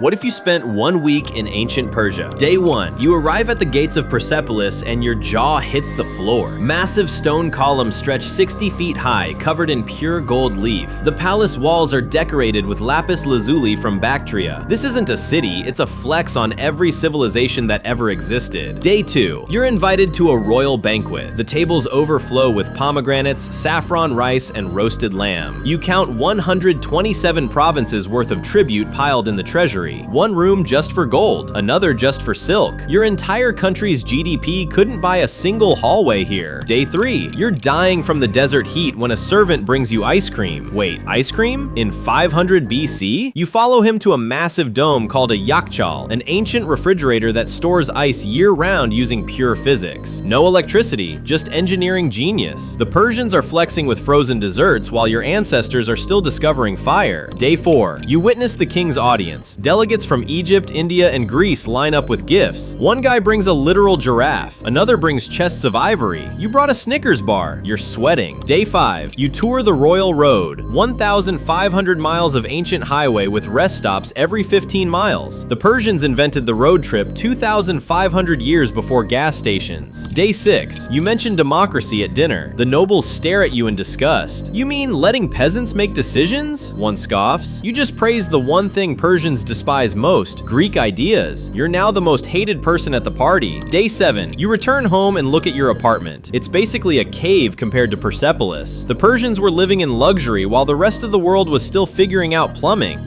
What if you spent 1 week in ancient Persia? Day 1, you arrive at the gates of Persepolis and your jaw hits the floor. Massive stone columns stretch 60 feet high, covered in pure gold leaf. The palace walls are decorated with lapis lazuli from Bactria. This isn't a city, it's a flex on every civilization that ever existed. Day 2, you're invited to a royal banquet. The tables overflow with pomegranates, saffron rice, and roasted lamb. You count 127 provinces worth of tribute piled in the treasury. One room just for gold, another just for silk. Your entire country's GDP couldn't buy a single hallway here. Day 3, you're dying from the desert heat when a servant brings you ice cream. Wait, ice cream? In 500 BC? You follow him to a massive dome called a yakchal, an ancient refrigerator that stores ice year-round using pure physics. No electricity, just engineering genius. The Persians are flexing with frozen desserts while your ancestors are still discovering fire. Day 4, you witness the king's audience. Delegates from Egypt, India, and Greece line up with gifts. One guy brings a literal giraffe, another brings chests of ivory. You brought a Snickers bar, you're sweating. Day 5, you tour the Royal Road, 1,500 miles of ancient highway with rest stops every 15 miles. The Persians invented the road trip 2,500 years before gas stations. Day 6, you mention democracy at dinner. The nobles stare at you in disgust. You mean letting peasants make decisions? One scoffs. You just praised the one thing Persians despise most, Greek ideas. You're now the most hated person at the party. Day 7, you return home and look at your apartment. It's basically a cave compared to Persepolis. The Persians were living in luxury while the rest of the world was still figuring out plumbing.